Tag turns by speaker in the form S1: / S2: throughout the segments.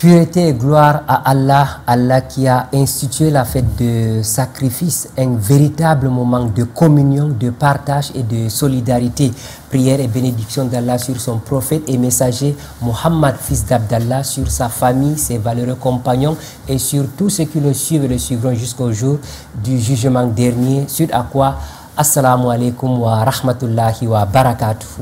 S1: Pureté et gloire à Allah, Allah qui a institué la fête de sacrifice, un véritable moment de communion, de partage et de solidarité. Prière et bénédiction d'Allah sur son prophète et messager Mohammed, fils d'Abdallah, sur sa famille, ses valeureux compagnons et sur tous ceux qui le suivent et le suivront jusqu'au jour du jugement dernier. Suite à quoi, assalamu alaikum wa rahmatullahi wa barakatuhu.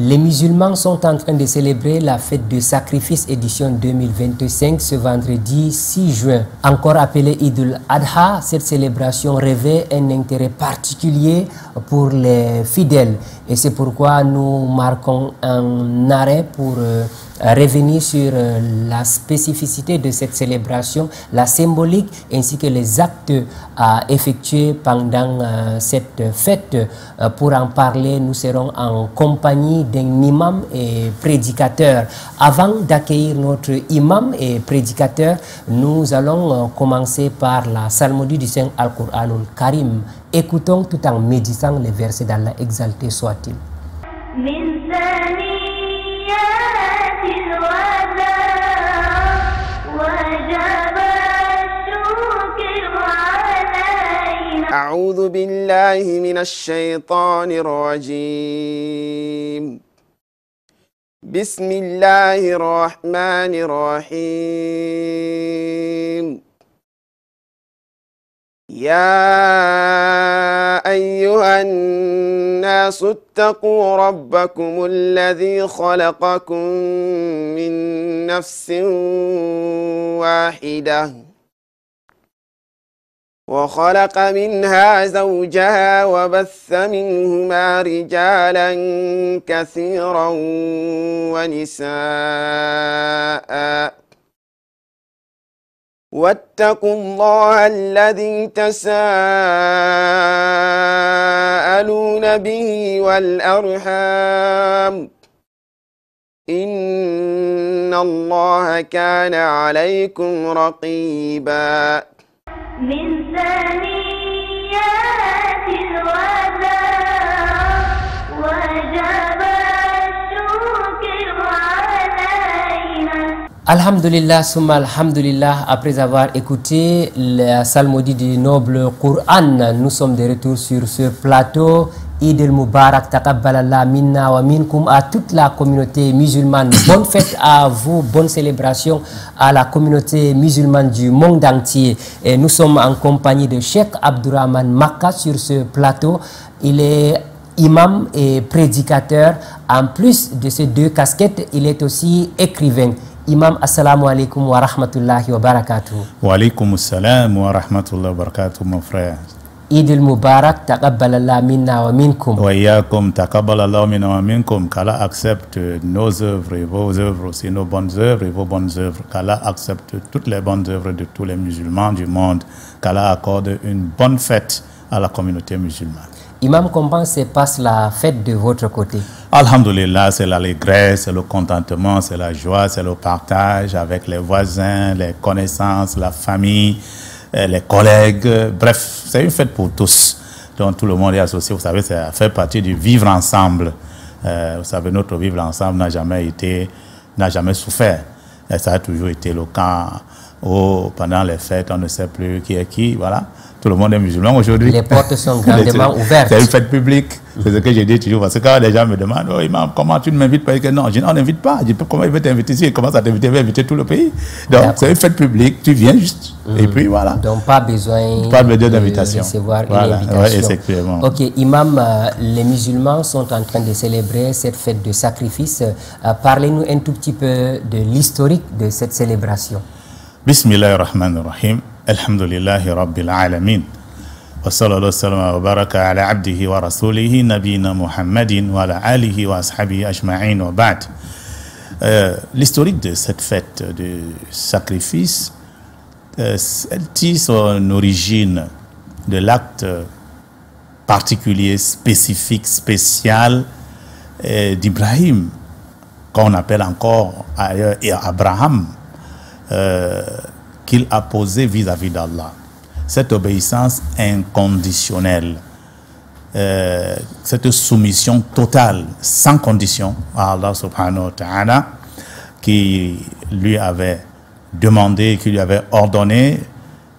S1: Les musulmans sont en train de célébrer la fête de sacrifice édition 2025 ce vendredi 6 juin. Encore appelée Eid al-Adha, cette célébration revêt un intérêt particulier pour les fidèles. Et c'est pourquoi nous marquons un arrêt pour revenir sur la spécificité de cette célébration, la symbolique ainsi que les actes à effectuer pendant cette fête. Pour en parler, nous serons en compagnie d'un imam et prédicateur. Avant d'accueillir notre imam et prédicateur, nous allons commencer par la psalmodie du Saint Al-Qur'anul Karim. Écoutons tout en méditant les versets d'Allah, exalté soit-il.
S2: أعوذ بالله من الشيطان الرجيم بسم الله الرحمن الرحيم يا أيها الناس اتقوا ربكم الذي خلقكم من نفس واحدة وخلق منها زوجها وبث منهما رجالا كثيرا ونساء واتقوا الله الذي تساءلون به والأرحام إن الله كان عليكم رقيبا من ثنيات الوداع وجب الشكر علينا.
S1: Alhamdulillah, summa alhamdulillah. Après avoir écouté la psalmodie du noble Coran, nous sommes de retour sur ce plateau. Eid al-Mubarak, taqabbalallah minna wa minkum, à toute la communauté musulmane. Bonne fête à vous, bonne célébration à la communauté musulmane du monde entier. Et nous sommes en compagnie de Cheikh Abdourahmane Makka sur ce plateau. Il est imam et prédicateur. En plus de ces deux casquettes, il est aussi écrivain. Imam, assalamu alaikum wa rahmatullahi wa barakatuh.
S3: Wa alaikum assalam wa rahmatullahi wa barakatuh, mon frère.
S1: Eid al-Mubarak, taqabbalallah minna wa minkum.
S3: Wa iyyakum taqabbalallah minna wa minkum. Qu'Allah accepte nos œuvres et vos œuvres aussi, nos bonnes œuvres et vos bonnes œuvres. Qu'Allah accepte toutes les bonnes œuvres de tous les musulmans du monde. Qu'Allah accorde une bonne fête à la communauté musulmane.
S1: Imam, comment se passe la fête de votre côté?
S3: Alhamdulillah, c'est l'allégresse, c'est le contentement, c'est la joie, c'est le partage avec les voisins, les connaissances, la famille, les collègues. Bref, c'est une fête pour tous. Donc tout le monde est associé. Vous savez, ça fait partie du vivre ensemble. Vous savez, notre vivre ensemble n'a jamais souffert. Et ça a toujours été le cas où pendant les fêtes, on ne sait plus qui est qui. Voilà. Tout le monde est musulman aujourd'hui.
S1: Les portes sont grandement ouvertes.
S3: C'est une fête publique. C'est ce que j'ai dit toujours. Parce que quand les gens me demandent, oh imam, comment tu ne m'invites pas? Non, je dis, on n'invite pas. Je dis, comment il veut t'inviter ici? Il commence à t'inviter, il va inviter tout le pays. Donc, c'est une fête publique. Tu viens juste. Et puis voilà.
S1: Donc, pas besoin
S3: d'invitation.
S1: Recevoir une invitation.
S3: Ouais, effectivement.
S1: Ok, imam, les musulmans sont en train de célébrer cette fête de sacrifice. Parlez-nous un tout petit peu de l'historique de cette célébration.
S3: Bismillahirrahmanirrahim. Alhamdulillahi Rabbil Alamin. Wa sallallahu wa sallam wa baraka ala abdihi wa rasulihi nabina Muhammadin wa ala alihi wa ashabihi ajma'in wa ba'd. L'historique de cette fête de sacrifice, elle tire son origine de l'acte particulier, spécifique, spécial d'Ibrahim, qu'on appelle encore ailleurs Abraham, qu'il a posé vis-à-vis d'Allah. cette obéissance inconditionnelle, cette soumission totale, sans condition à Allah subhanahu wa ta'ala, qui lui avait demandé, qui lui avait ordonné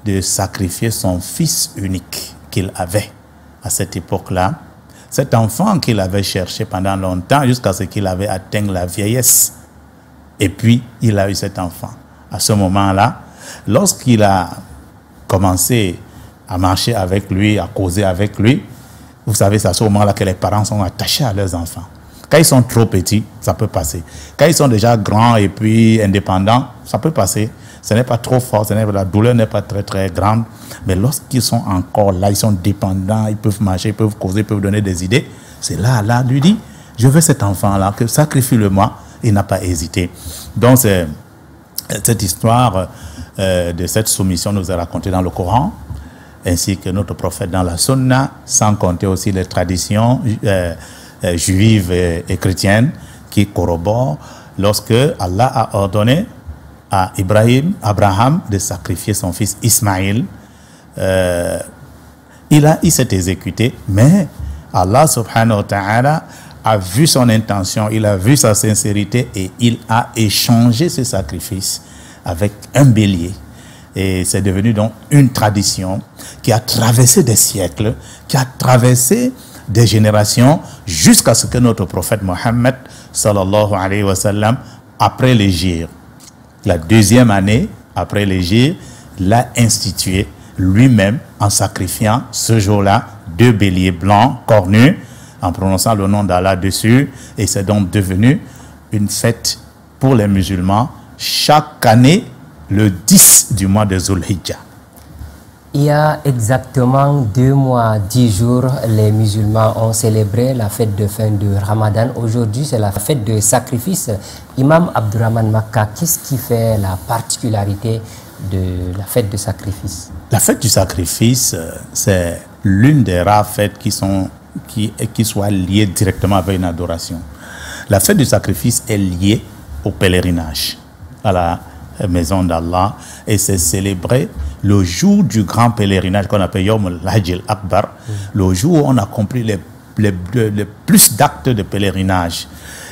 S3: de sacrifier son fils unique qu'il avait à cette époque-là. Cet enfant qu'il avait cherché pendant longtemps jusqu'à ce qu'il avait atteint la vieillesse. Et puis, il a eu cet enfant. À ce moment-là, lorsqu'il a commencé à marcher avec lui, à causer avec lui, vous savez, c'est à ce moment-là que les parents sont attachés à leurs enfants. Quand ils sont trop petits, ça peut passer. Quand ils sont déjà grands et puis indépendants, ça peut passer. Ce n'est pas trop fort, la douleur n'est pas très très grande. Mais lorsqu'ils sont encore là, ils sont dépendants, ils peuvent marcher, ils peuvent causer, ils peuvent donner des idées. C'est là, Allah lui dit, je veux cet enfant-là, que sacrifie-le-moi. Il n'a pas hésité. Donc, cette histoire de cette soumission nous est racontée dans le Coran, ainsi que notre prophète dans la Sunna, sans compter aussi les traditions juives et chrétiennes qui corroborent lorsque Allah a ordonné à Abraham de sacrifier son fils Ismaïl. Il s'est exécuté, mais Allah subhanahu wa ta'ala a vu son intention, il a vu sa sincérité et il a échangé ce sacrifice avec un bélier. Et c'est devenu donc une tradition qui a traversé des siècles, qui a traversé des générations jusqu'à ce que notre prophète Mohammed sallallahu alayhi wa sallam, après l'hégire, la deuxième année après l'hégire, l'a institué lui-même en sacrifiant ce jour-là 2 béliers blancs cornus, en prononçant le nom d'Allah dessus, et c'est donc devenu une fête pour les musulmans chaque année le 10 du mois de Zulhijjah.
S1: Il y a exactement 2 mois, 10 jours, les musulmans ont célébré la fête de fin de Ramadan. Aujourd'hui, c'est la fête de sacrifice. Imam Abdurrahman Makka, qu'est-ce qui fait la particularité de la fête de sacrifice?
S3: La fête du sacrifice, c'est l'une des rares fêtes qui soit liée directement avec une adoration. La fête du sacrifice est liée au pèlerinage, à la maison d'Allah, et c'est célébré le jour du grand pèlerinage qu'on appelle Yawm al-Hajj al-Akbar, le jour où on accomplit les plus d'actes de pèlerinage.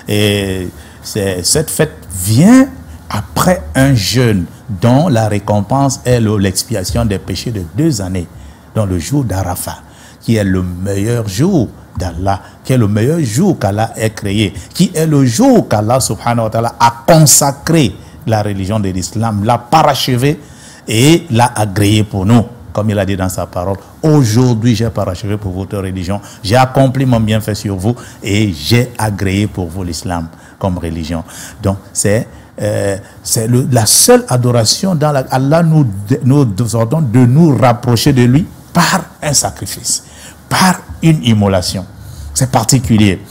S3: Et cette fête vient après un jeûne dont la récompense est l'expiation des péchés de 2 années, dans le jour d'Arafat, qui est le meilleur jour d'Allah, qui est le meilleur jour qu'Allah ait créé, qui est le jour qu'Allah subhanahu wa ta'ala a consacré la religion de l'islam, l'a parachevé et l'a agréé pour nous. Comme il a dit dans sa parole, aujourd'hui j'ai parachevé pour votre religion, j'ai accompli mon bienfait sur vous et j'ai agréé pour vous l'islam comme religion. Donc c'est la seule adoration dans laquelle Allah nous ordonne de nous rapprocher de lui par un sacrifice, par une immolation. C'est particulier.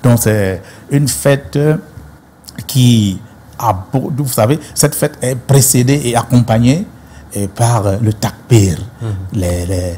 S3: Donc c'est une fête qui vous savez, cette fête est précédée et accompagnée par le takbir, la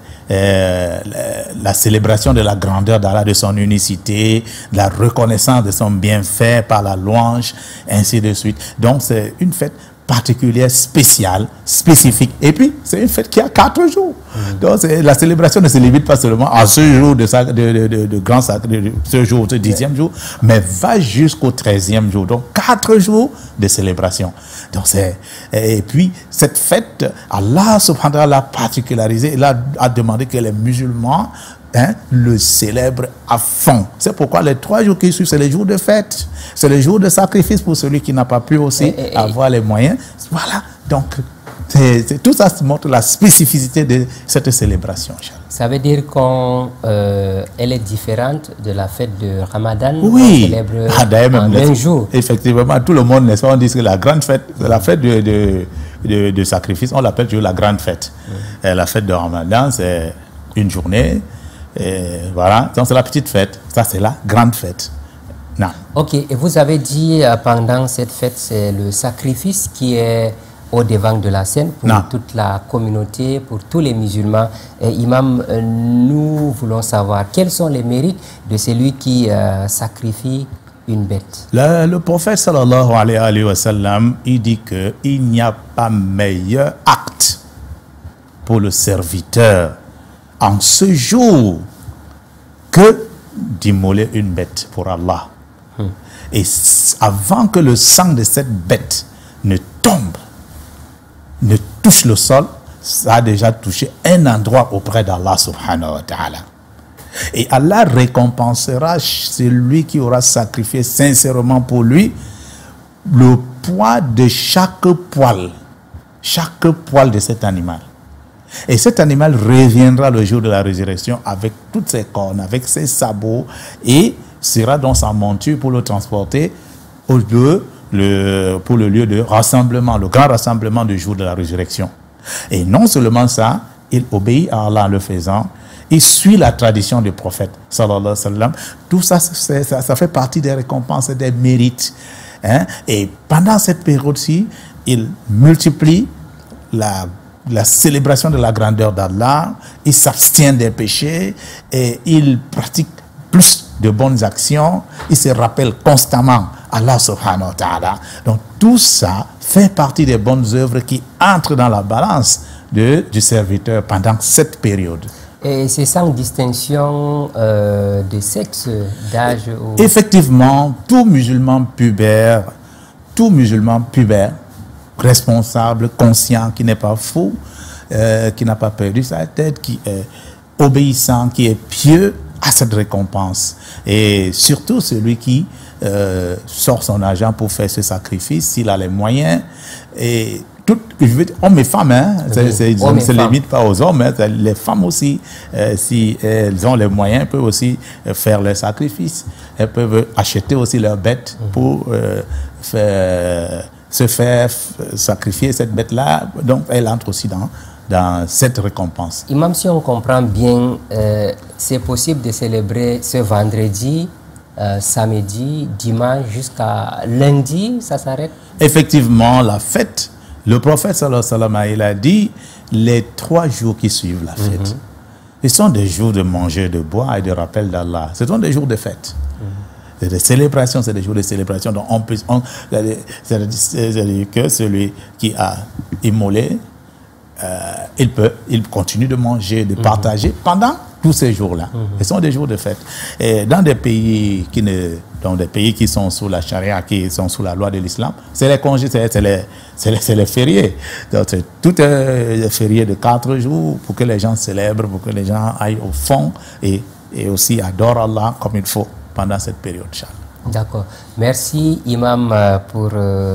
S3: célébration de la grandeur d'Allah, de son unicité, la reconnaissance de son bienfait par la louange, ainsi de suite. Donc c'est une fête particulière, spéciale, spécifique. Et puis, c'est une fête qui a 4 jours. Donc, la célébration ne se limite pas seulement à ce jour de grand sacré, ce jour, ce 10e jour, mais va jusqu'au 13e jour. Donc, 4 jours de célébration. Donc, et puis, cette fête, Allah subhanahu wa ta'ala l'a particularisée. Il a demandé que les musulmans le célèbrent à fond. C'est pourquoi les 3 jours qui suivent, c'est les jours de fête. C'est les jours de sacrifice pour celui qui n'a pas pu aussi avoir les moyens. Voilà. Donc, tout ça montre la spécificité de cette célébration.
S1: Ça veut dire qu'elle est différente de la fête de Ramadan.
S3: Oui.
S1: On célèbre en un jour.
S3: Effectivement, tout le monde, n'est-ce pas, on dit que la grande fête, la fête de sacrifice, on l'appelle toujours la grande fête. Et la fête de Ramadan, c'est une journée. Et voilà, donc c'est la petite fête. Ça, c'est la grande fête. Non. Ok,
S1: et vous avez dit pendant cette fête, c'est le sacrifice qui est au devant de la scène pour toute la communauté, pour tous les musulmans. Et Imam, nous voulons savoir quels sont les mérites de celui qui sacrifie une bête.
S3: Le prophète sallallahu alayhi wa sallam, il dit qu'il n'y a pas meilleur acte pour le serviteur en ce jour que d'immoler une bête pour Allah. Et avant que le sang de cette bête ne tombe, ne touche le sol, ça a déjà touché un endroit auprès d'Allah subhanahu wa ta'ala. Et Allah récompensera celui qui aura sacrifié sincèrement pour lui le poids de chaque poil de cet animal. Et cet animal reviendra le jour de la résurrection avec toutes ses cornes, avec ses sabots, et sera dans sa monture pour le transporter pour le lieu de rassemblement, le grand rassemblement du jour de la résurrection. Et non seulement ça, il obéit à Allah en le faisant, il suit la tradition du prophète, sallallahu alayhi wa sallam. Tout ça, ça fait partie des récompenses et des mérites. Hein? Et pendant cette période-ci, il multiplie la célébration de la grandeur d'Allah, il s'abstient des péchés et il pratique plus de bonnes actions, il se rappelle constamment Allah subhanahu wa ta'ala. Donc tout ça fait partie des bonnes œuvres qui entrent dans la balance du serviteur pendant cette période.
S1: Et c'est sans distinction de sexe, d'âge ou...
S3: Effectivement, tout musulman pubère, responsable, conscient, qui n'est pas fou, qui n'a pas perdu sa tête, qui est obéissant, qui est pieux, a cette récompense. Et surtout celui qui sort son argent pour faire ce sacrifice, s'il a les moyens. Et hommes et femmes, hein, ça ne se limite pas aux hommes, hein, les femmes aussi, si elles ont les moyens, peuvent aussi faire le sacrifice. Elles peuvent acheter aussi leurs bêtes pour se faire sacrifier cette bête-là. Donc, elle entre aussi dans cette récompense.
S1: Imam, si on comprend bien, c'est possible de célébrer ce vendredi, samedi, dimanche, jusqu'à lundi, ça s'arrête? Effectivement,
S3: la fête, le prophète sallallahu alayhi wa sallam, il a dit, les 3 jours qui suivent la fête, ils sont des jours de manger, de boire et de rappel d'Allah. Ce sont des jours de fête. C'est des célébrations, c'est des jours de célébration. Donc c'est-à-dire que celui qui a immolé, il continue de manger, de partager pendant tous ces jours-là. Ce sont des jours de fête. Et dans des pays qui sont sous la charia, qui sont sous la loi de l'islam, c'est les congés, c'est les fériés. Donc c'est tout un férié de 4 jours pour que les gens célèbrent, pour que les gens aillent au fond et aussi adorent Allah comme il faut pendant cette période.
S1: D'accord. Merci, Imam, pour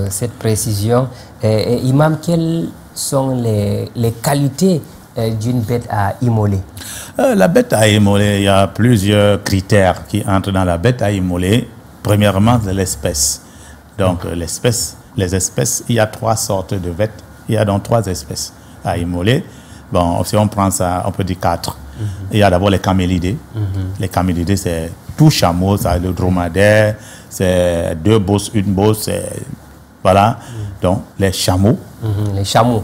S1: cette précision. Et Imam, quelles sont les qualités d'une bête à immoler?
S3: La bête à immoler, il y a plusieurs critères qui entrent dans la bête à immoler. Premièrement, c'est l'espèce. Donc, les espèces, il y a 3 sortes de bêtes. Il y a donc 3 espèces à immoler. Bon, si on prend ça, on peut dire 4. Il y a d'abord les camélidés. Les camélidés, c'est tout chameau, ça, le dromadaire, c'est 2 bosses, 1 bosse, voilà. Donc, les chameaux.
S1: Les chameaux,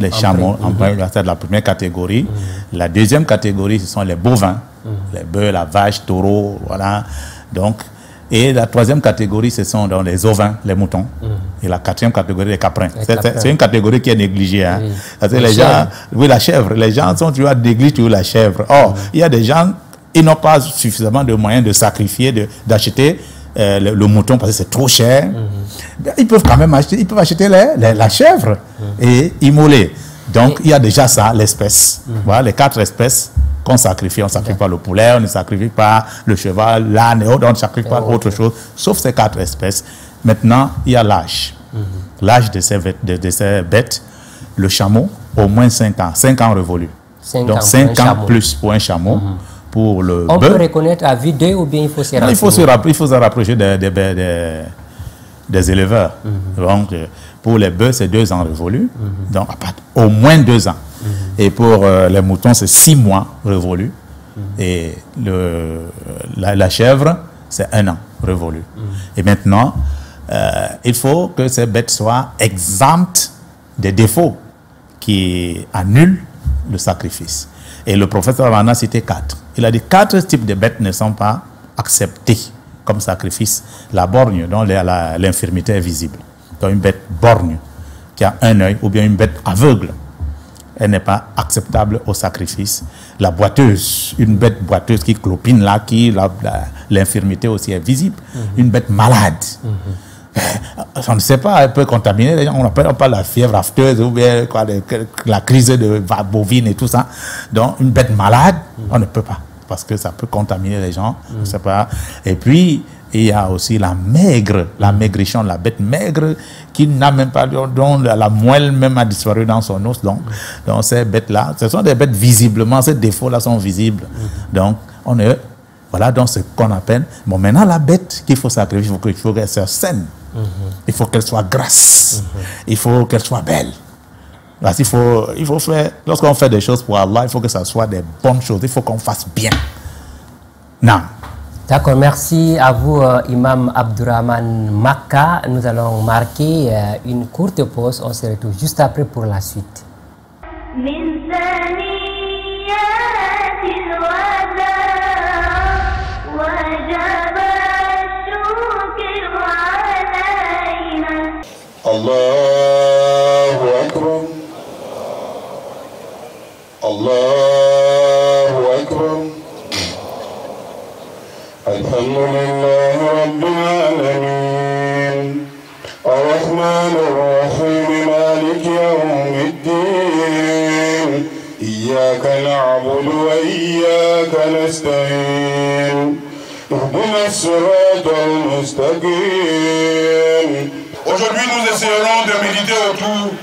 S3: c'est la première catégorie. La deuxième catégorie, ce sont les bovins. Les bœufs, la vache, taureau, voilà. Donc, et la 3e catégorie, ce sont donc les ovins, les moutons. Et la 4e catégorie, les caprins. C'est une catégorie qui est négligée. Hein. Parce que les gens, oui, la chèvre. Les gens sont toujours négligent la chèvre. Or, il y a des gens, ils n'ont pas suffisamment de moyens de sacrifier, d'acheter le mouton parce que c'est trop cher. Ils peuvent quand même acheter, la chèvre et immoler. Donc, il y a déjà ça, l'espèce. Voilà, les 4 espèces qu'on sacrifie. On ne sacrifie pas le poulet, on ne sacrifie pas le cheval, l'âne et autres, on ne sacrifie pas autre chose, sauf ces 4 espèces. Maintenant, il y a l'âge. L'âge de ces bêtes, le chameau, au moins 5 ans. 5 ans révolus. Donc, 5 ans plus pour un chameau. Pour le
S1: on
S3: bœuf.
S1: Peut reconnaître à vue d'œil ou bien il faut se rapprocher?
S3: Il faut se rapprocher des éleveurs. Donc, pour les bœufs, c'est 2 ans révolus. Donc, au moins 2 ans. Et pour les moutons, c'est 6 mois révolus. Et la chèvre, c'est 1 an révolu. Et maintenant, il faut que ces bêtes soient exemptes des défauts qui annulent le sacrifice. Et le prophète en a cité 4. Il a dit 4 types de bêtes ne sont pas acceptés comme sacrifice. La borgne, dont l'infirmité est visible. Donc une bête borgne qui a un œil, ou bien une bête aveugle elle n'est pas acceptable au sacrifice. La boiteuse, une bête boiteuse qui clopine là, l'infirmité aussi est visible, une bête malade. On ne sait pas, elle peut contaminer les gens, on appelle pas la fièvre afteuse ou bien quoi, la crise de bovine et tout ça. Donc une bête malade, on ne peut pas, parce que ça peut contaminer les gens, on ne sait pas. Et puis, il y a aussi la maigre, la maigrichon, la bête maigre qui n'a même pas, dont la moelle même a disparu dans son os. Donc ces bêtes-là, ce sont des bêtes visiblement, ces défauts-là sont visibles. Donc, voilà donc ce qu'on appelle. Bon, maintenant, la bête qu'il faut sacrifier, il faut qu'elle soit saine. Il faut qu'elle soit grasse. Il faut qu'elle soit belle. Parce qu'il faut faire, lorsqu'on fait des choses pour Allah, il faut que ça soit des bonnes choses. Il faut qu'on fasse bien. Non.
S1: D'accord, merci à vous, Imam Abdourahmane Makka. Nous allons marquer une courte pause. On se retrouve juste après pour la suite.
S4: Allahu Akbar. Allahu Akbar. Alhamdulillah Rabbil Alamin. Ar-Rahman Ar-Rahim Malik Yawmiddin. Iyyaka na'budu wa iyyaka nasta'in. Ihdina as-siratal mustaqim. Aujourd'hui, nous essayerons de méditer autour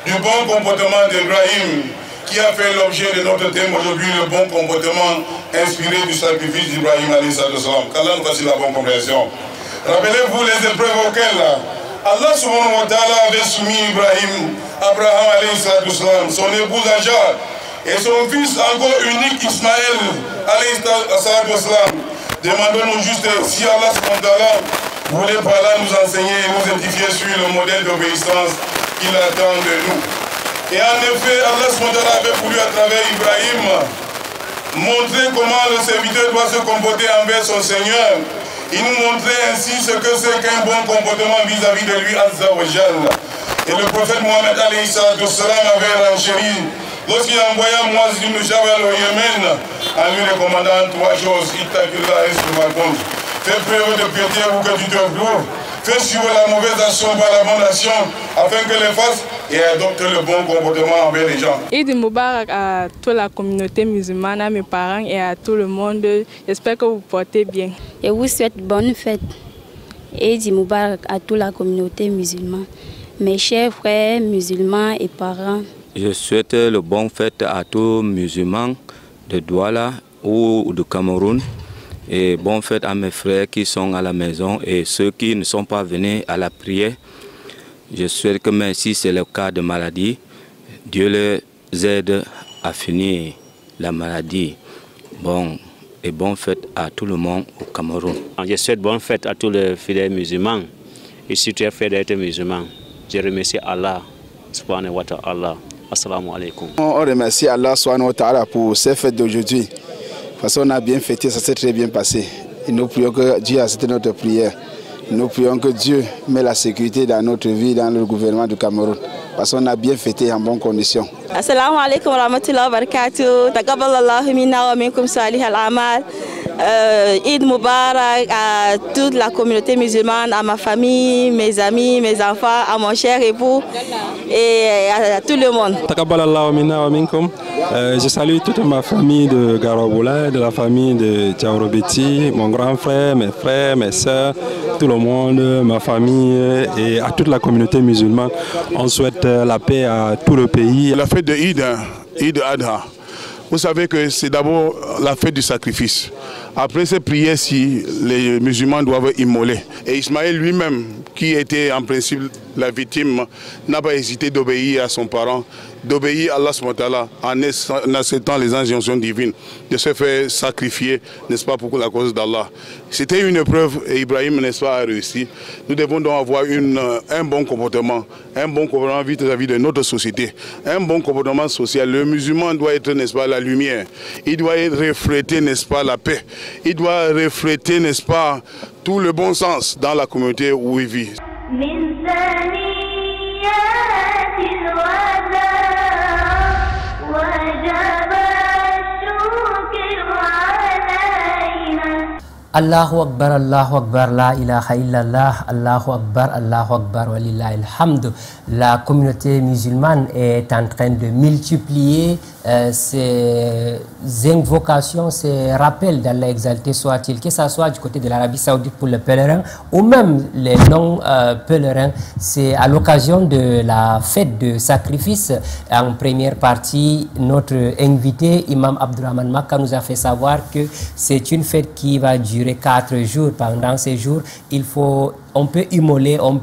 S4: du bon comportement d'Ibrahim qui a fait l'objet de notre thème aujourd'hui, le bon comportement inspiré du sacrifice d'Ibrahim alayhi salam. Qu'Allah nous fasse la bonne compréhension. Rappelez-vous les épreuves auxquelles Allah subhanahu wa ta'ala avait soumis Abraham alayhi salam, son épouse Hajar et son fils encore unique Ismaël alayhi salam. Demandons-nous juste si Allah subhanahu wa ta'ala voulait par là nous enseigner et nous édifier sur le modèle d'obéissance qu'il attend de nous. Et en effet, Allah avait voulu à travers Ibrahim montrer comment le serviteur doit se comporter envers son Seigneur. Il nous montrait ainsi ce que c'est qu'un bon comportement vis-à-vis de lui, Azza wa Jalla. Et le prophète Mohammed alayhi salam avait renchéri lorsqu'il envoya Muaz ibn Jabal au Yémen en lui recommandant trois choses. Ittaqillah et fais preuve de piété ou que tu te trouves. Fais suivre la mauvaise action par la bonne action afin que les fasse et adopte le bon comportement envers les gens.
S5: Eid Mubarak à toute la communauté musulmane, à mes parents et à tout le monde. J'espère que vous portez bien.
S6: Je vous souhaite bonne fête. Eid Mubarak à toute la communauté musulmane, mes chers frères musulmans et parents.
S7: Je souhaite le bon fête à tous les musulmans de Douala ou de Cameroun. Et bonne fête à mes frères qui sont à la maison et ceux qui ne sont pas venus à la prière. Je souhaite que même si c'est le cas de maladie, Dieu les aide à finir la maladie. Bon, et bonne fête à tout le monde au Cameroun.
S8: Je souhaite bonne fête à tous les fidèles musulmans. Je suis très fier d'être musulman. Je remercie Allah, subhanahu wa ta'ala. Assalamu alaikum.
S9: On remercie Allah subhanahu wa ta'ala pour ces fêtes d'aujourd'hui. Parce qu'on a bien fêté, ça s'est très bien passé. Et nous prions que Dieu accepte notre prière. Nous prions que Dieu met la sécurité dans notre vie, dans le gouvernement du Cameroun. Parce qu'on a bien fêté en bonnes conditions.
S10: Assalamu alaikum wa rahmatullahi wa barakatuh. Taqabbalallahu minna wa minkum salih al-amal. Eid Mubarak à toute la communauté musulmane, à ma famille, mes amis, mes enfants, à mon cher époux et à tout le monde.
S11: Taqabbalallahu minna wa minkum. Je salue toute ma famille de Garoboula, de la famille de Tiaorobeti, mon grand frère, mes soeurs, tout le monde, ma famille et à toute la communauté musulmane. On souhaite la paix à tout le pays.
S4: La fête de Eid Adha, vous savez que c'est d'abord la fête du sacrifice. Après ces prières-ci, les musulmans doivent immoler. Et Ismaël lui-même, qui était en principe la victime, n'a pas hésité d'obéir à son parent, d'obéir à Allah subhanahu en acceptant les injonctions divines, de se faire sacrifier, n'est-ce pas, pour la cause d'Allah. C'était une épreuve et Ibrahim, n'est-ce pas, a réussi. Nous devons donc avoir un bon comportement vis-à-vis de notre société, un bon comportement social. Le musulman doit être, n'est-ce pas, la lumière. Il doit refléter, n'est-ce pas, la paix. Il doit refléter, n'est-ce pas, tout le bon sens dans la communauté où il vit.
S1: Allahu Akbar, la ilaha illallah, Allahu Akbar, walillahi alhamd. La communauté musulmane est en train de multiplier ces invocations, ces rappels d'Allah exalté soit-il, que ce soit du côté de l'Arabie Saoudite pour les pèlerins ou même les non-pèlerins. C'est à l'occasion de la fête de sacrifice. En première partie, notre invité, Imam Abdurrahman Makka, nous a fait savoir que c'est une fête qui va durer 4 jours. Pendant ces jours, on peut immoler, on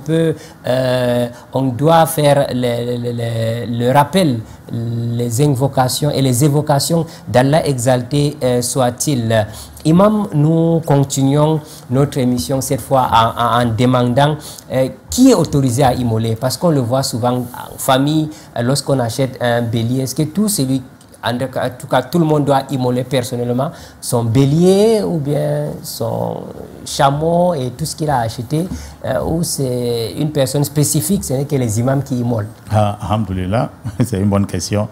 S1: doit faire le rappel, les invocations et les évocations d'Allah exalté soit-il. Imam, nous continuons notre émission cette fois en demandant qui est autorisé à immoler, parce qu'on le voit souvent en famille lorsqu'on achète un bélier. Est-ce que en tout cas, tout le monde doit immoler personnellement son bélier ou bien son chameau et tout ce qu'il a acheté, ou c'est une personne spécifique, ce n'est que les imams qui immolent?
S3: Alhamdulillah, c'est une bonne question.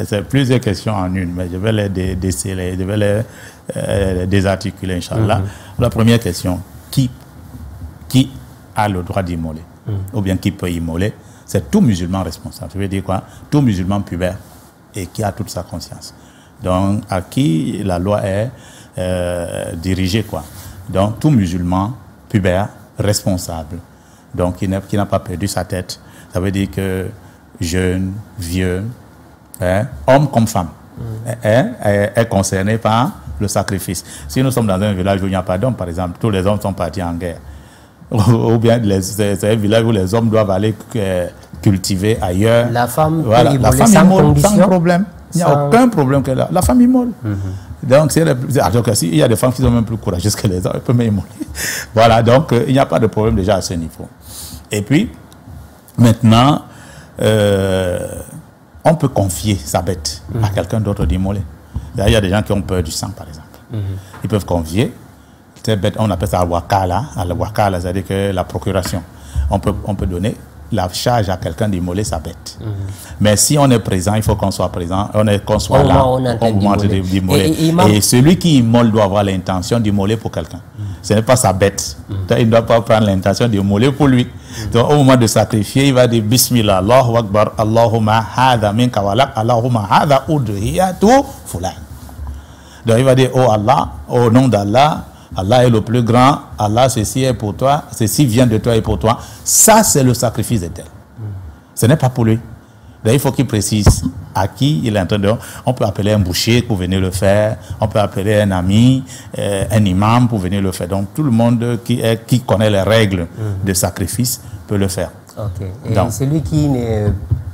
S3: C'est plusieurs questions en une, mais je vais les déceler, je vais les désarticuler, Inch'Allah. La première question, qui a le droit d'immoler, ou bien qui peut immoler? C'est tout musulman responsable. Je veux dire quoi? Tout musulman pubère et qui a toute sa conscience. Donc, à qui la loi est dirigée, quoi. Donc, tout musulman pubère responsable, donc qui n'a pas perdu sa tête. Ça veut dire que jeune, vieux, homme comme femme, est concerné par le sacrifice. Si nous sommes dans un village où il n'y a pas d'hommes, par exemple, tous les hommes sont partis en guerre, ou bien c'est un village où les hommes doivent aller cultiver ailleurs.
S1: La femme
S3: voilà,
S1: peut
S3: la femme
S1: sans
S3: immole,
S1: condition,
S3: sans problème. Il n'y a aucun problème que la femme immole. Donc, il y a des femmes qui sont même plus courageuses que les hommes, elles peuvent même immoler. Voilà, donc il n'y a pas de problème déjà à ce niveau. Et puis, maintenant, on peut confier sa bête à quelqu'un d'autre d'immoler. Il y a des gens qui ont peur du sang, par exemple. Ils peuvent confier cette bête, on appelle ça al-wakala. Al-wakala, c'est-à-dire que la procuration. On peut donner la charge à quelqu'un d'immoler sa bête. Mais si on est présent, il faut qu'on soit présent, qu'on soit là au moment d'immoler. Et celui qui immole doit avoir l'intention d'immoler pour quelqu'un. Ce n'est pas sa bête. Il ne doit pas prendre l'intention d'immoler pour lui. Donc au moment de sacrifier, il va dire Bismillah, Allahu Akbar, Allahumma hadha minka walak, Allahumma hadha udhiyatu fulan. Donc il va dire, oh Allah, au nom d'Allah, Allah est le plus grand, Allah, ceci est pour toi, ceci vient de toi et pour toi. Ça, c'est le sacrifice d'étel. Ce n'est pas pour lui. Donc, il faut qu'il précise à qui il est en train de... On peut appeler un boucher pour venir le faire, on peut appeler un ami, un imam pour venir le faire. Donc, tout le monde qui connaît les règles de sacrifice peut le faire.
S1: Ok. Et donc, celui qui ne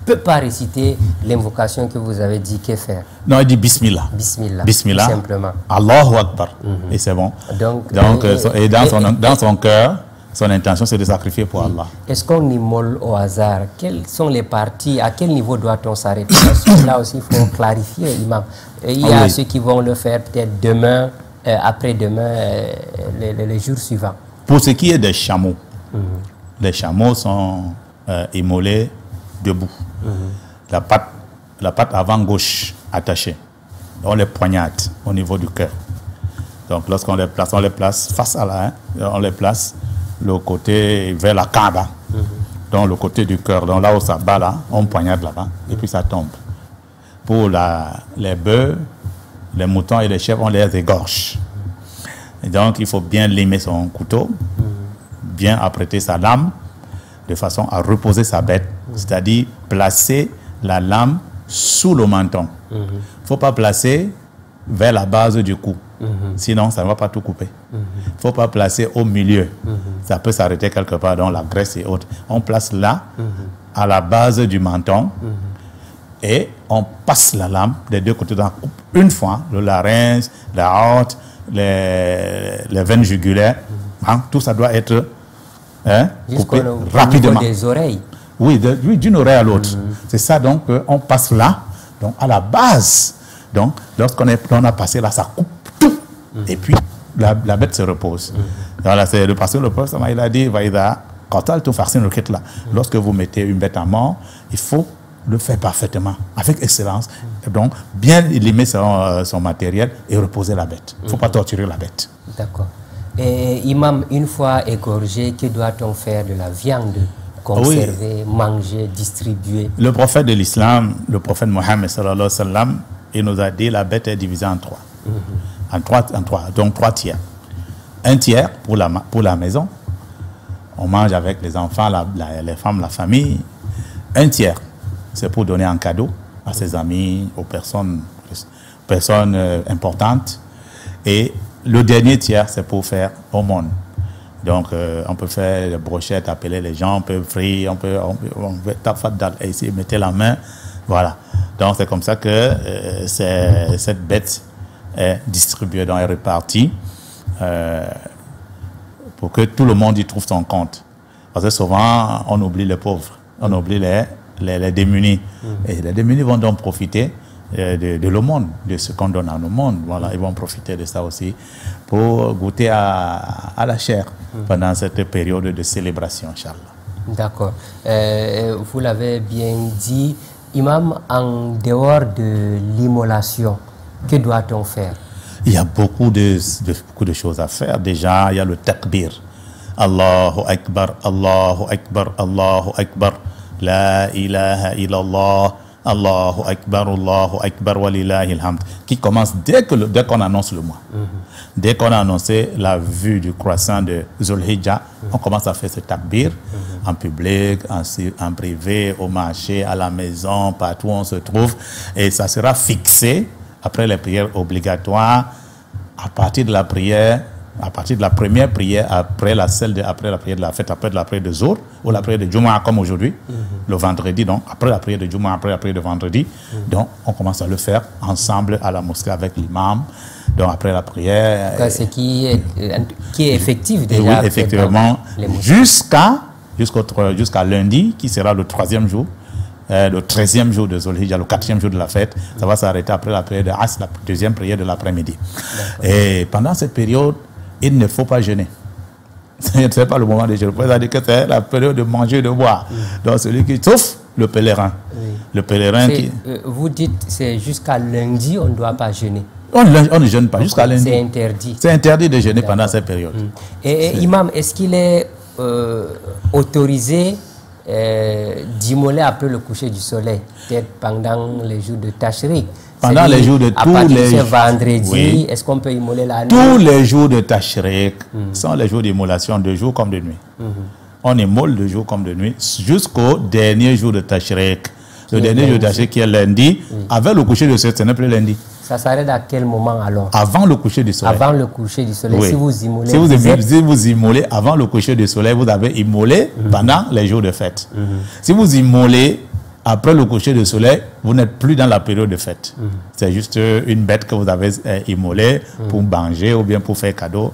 S1: peut pas réciter l'invocation que vous avez dit, que faire? Non,
S3: il dit Bismillah.
S1: Bismillah.
S3: Bismillah.
S1: Tout simplement.
S3: Allahu Akbar. Et c'est bon. Donc dans son cœur, son intention, c'est de sacrifier pour Allah.
S1: Est-ce qu'on immole au hasard? Quelles sont les parties? À quel niveau doit-on s'arrêter? Parce que là aussi, il faut clarifier, imam. Il y a ceux qui vont le faire peut-être demain, après-demain, les jours suivants.
S3: Pour ce qui est des chameaux, les chameaux sont immolés debout. La patte avant gauche attachée. On les poignarde au niveau du cœur. Donc lorsqu'on les place face à la, on les place le côté vers la Kaaba, donc le côté du cœur, donc là où ça bat là, on poignarde là-bas et puis ça tombe. Pour les bœufs, les moutons et les chèvres, on les égorge. Et donc il faut bien limer son couteau, bien apprêter sa lame, de façon à reposer sa bête, c'est-à-dire placer la lame sous le menton. Il ne faut pas placer vers la base du cou, sinon ça ne va pas tout couper. Il ne faut pas placer au milieu, ça peut s'arrêter quelque part dans la graisse et autres. On place là, à la base du menton, et on passe la lame des deux côtés, donc une fois, le larynx, la aorte, les veines jugulaires, tout ça doit être coupé rapidement.
S1: Des oreilles.
S3: Oui, d'une oreille à l'autre. C'est ça, donc, on passe là, donc à la base. Donc, lorsqu'on a passé là, ça coupe tout. Et puis, la bête se repose. Voilà, c'est le pasteur, le prophète, il a dit, lorsque vous mettez une bête à mort, il faut le faire parfaitement, avec excellence. Donc, bien limer son matériel et reposer la bête. Il ne faut pas torturer la bête.
S1: D'accord. Et imam, une fois égorgé, que doit-on faire de la viande conserver, manger, distribuer?
S3: Le prophète de l'islam, le prophète Mohammed sallallahu alayhi wa sallam, il nous a dit la bête est divisée en trois. En trois, donc 3 tiers. Un tiers pour la maison. On mange avec les enfants, les femmes, la famille. Un tiers, c'est pour donner un cadeau à ses amis, aux personnes importantes. Et le dernier tiers, c'est pour faire aumône. Donc, on peut faire des brochettes, appeler les gens, on peut frire, on peut essayer de mettre la main. Voilà. Donc, c'est comme ça que cette bête est distribuée, donc est répartie pour que tout le monde y trouve son compte. Parce que souvent, on oublie les pauvres, on oublie les démunis. Et les démunis vont donc profiter de l'aumône, de ce qu'on donne à l'aumône. Voilà, ils vont profiter de ça aussi pour goûter à la chair pendant cette période de célébration, Inch'Allah.
S1: D'accord. Vous l'avez bien dit, imam, en dehors de l'immolation, que doit-on faire?
S3: Il y a beaucoup de choses à faire. Déjà, il y a le takbir. Allahu Akbar, Allahu Akbar, Allahu Akbar. La ilaha illallah. Allahu Akbar, walillahi alhamd. Qui commence dès qu'on annonce le mois. Dès qu'on a annoncé la vue du croissant de Zulhijjah, on commence à faire ce takbir en public, en privé, au marché, à la maison, partout où on se trouve. Et ça sera fixé après les prières obligatoires, à partir de la prière, à partir de la première prière, après la prière de la fête, après la prière de Zohr, ou la prière de Jumu'ah comme aujourd'hui, le vendredi, donc après la prière de Jumu'ah, après la prière de vendredi, donc on commence à le faire ensemble à la mosquée avec l'imam, donc après la prière.
S1: C'est qui est effectif déjà.
S3: Oui, effectivement, jusqu'à lundi, qui sera le 3e jour, le 13e jour de Zulhijjah, le 4e jour de la fête, ça va s'arrêter après la prière de Asr, la deuxième prière de l'après-midi. Et pendant cette période, il ne faut pas jeûner. Ce n'est pas le moment de jeûner. C'est-à-dire que c'est la période de manger et de boire. Donc celui qui, sauf le pèlerin. Le pèlerin qui...
S1: Vous dites c'est jusqu'à lundi, on ne doit pas jeûner.
S3: On ne jeûne pas jusqu'à lundi.
S1: C'est interdit.
S3: C'est interdit de jeûner pendant cette période.
S1: Et imam, est-ce qu'il est autorisé d'immoler après le coucher du soleil, peut-être pendant les jours de Tashriq?
S3: Pendant les jours de tous les jours.
S1: Vendredi, est-ce qu'on peut immoler la nuit?
S3: Tous les jours de Tashriq sont les jours d'immolation, de jour comme de nuit. On immole de jour comme de nuit jusqu'au dernier jour de Tashriq. Le dernier jour de Tashriq qui est lundi, avec le coucher du soleil, ce n'est plus lundi.
S1: Ça s'arrête à quel moment alors?
S3: Avant le coucher du soleil.
S1: Avant le coucher du soleil.
S3: Oui.
S1: Si vous immolez,
S3: si vous immolez avant le coucher du soleil, vous avez immolé pendant les jours de fête. Si vous immolez après le coucher du soleil, vous n'êtes plus dans la période de fête. C'est juste une bête que vous avez immolée pour manger ou bien pour faire cadeau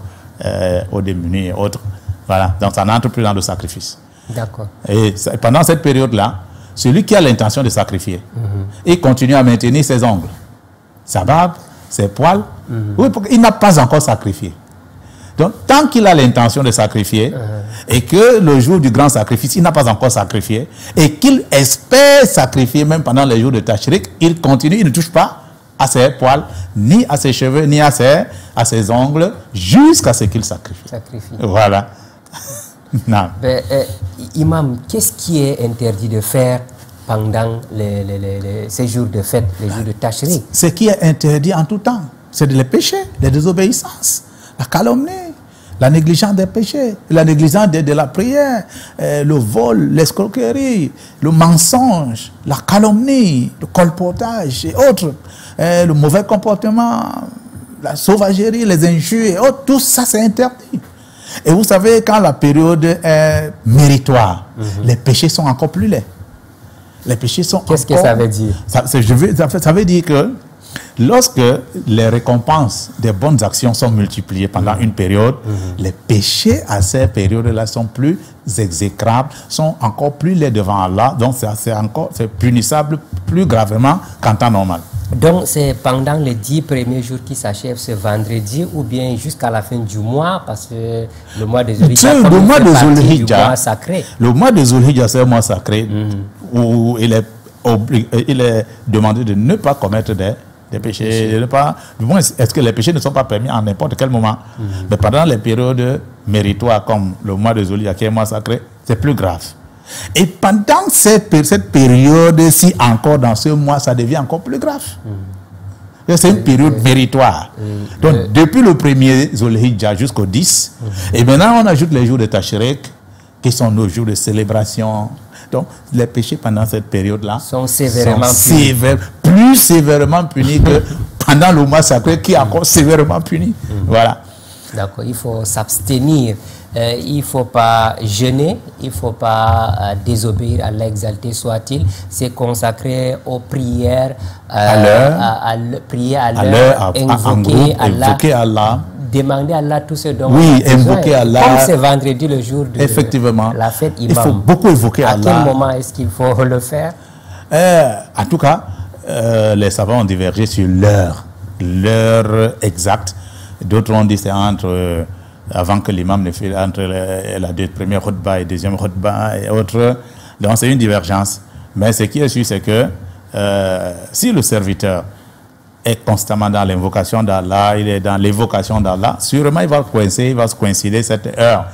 S3: aux démunis et autres. Voilà. Donc ça n'entre plus dans le sacrifice.
S1: D'accord.
S3: Et pendant cette période-là, celui qui a l'intention de sacrifier, il continue à maintenir ses ongles, sa barbe, ses poils. Oui, il n'a pas encore sacrifié. Donc, tant qu'il a l'intention de sacrifier et que le jour du grand sacrifice, il n'a pas encore sacrifié et qu'il espère sacrifier même pendant les jours de Tashriq, il continue, il ne touche pas à ses poils, ni à ses cheveux, ni à ses ongles, jusqu'à ce qu'il sacrifie. Voilà. Non.
S1: Imam, qu'est-ce qui est interdit de faire pendant ces jours de fête, les jours de Tashriq?
S3: Ce qui est interdit en tout temps, c'est les péchés, les désobéissances, la calomnie, la négligence des péchés, la négligence de la prière, le vol, l'escroquerie, le mensonge, la calomnie, le colportage et autres, le mauvais comportement, la sauvagerie, les injures et autres, tout ça c'est interdit. Et vous savez, quand la période est méritoire, les péchés sont encore plus laids. Les péchés sont
S1: Qu'est-ce que ça veut dire?
S3: Ça veut dire que lorsque les récompenses des bonnes actions sont multipliées pendant une période, les péchés à ces périodes-là sont plus exécrables, sont encore plus laids devant Allah. Donc c'est punissable plus gravement qu'en temps normal.
S1: Donc c'est pendant les 10 premiers jours qui s'achèvent ce vendredi ou bien jusqu'à la fin du mois, parce que le mois de Zulhijjah,
S3: le mois de Zulhijjah,
S1: sacré.
S3: Le mois de Zulhijjah, c'est un mois sacré où il est demandé de ne pas commettre Des péchés, du moins, est-ce que les péchés ne sont pas permis en n'importe quel moment? Mais pendant les périodes méritoires, comme le mois de Zulhijja, qui est un mois sacré, c'est plus grave. Et pendant cette période-ci, encore dans ce mois, ça devient encore plus grave. C'est une période méritoire. Donc, depuis le 1er Zulhijja jusqu'au 10, et maintenant, on ajoute les jours de Tashriq, qui sont nos jours de célébration. Donc, les péchés pendant cette période-là
S1: sont sévèrement
S3: plus sévèrement punis que pendant le mois sacré, qui est encore sévèrement puni. Voilà.
S1: D'accord, il faut s'abstenir. Il ne faut pas jeûner, il ne faut pas désobéir à l'exalté soit-il. C'est consacré aux prières, prier à l'heure, invoquer Allah. Demander à Allah tout ce dont
S3: oui, invoquer Allah.
S1: Comme c'est vendredi, le jour de la fête imam.
S3: Il faut beaucoup invoquer Allah.
S1: À quel moment est-ce qu'il faut le faire?
S3: En tout cas, les savants ont divergé sur l'heure exacte. D'autres ont dit c'est entre avant que l'imam ne fait entre la première khutbah et deuxième khutbah et autres. Donc c'est une divergence. Mais ce qui est sûr, c'est que si le serviteur est constamment dans l'invocation d'Allah, il est dans l'évocation d'Allah, sûrement il va se coïncider cette heure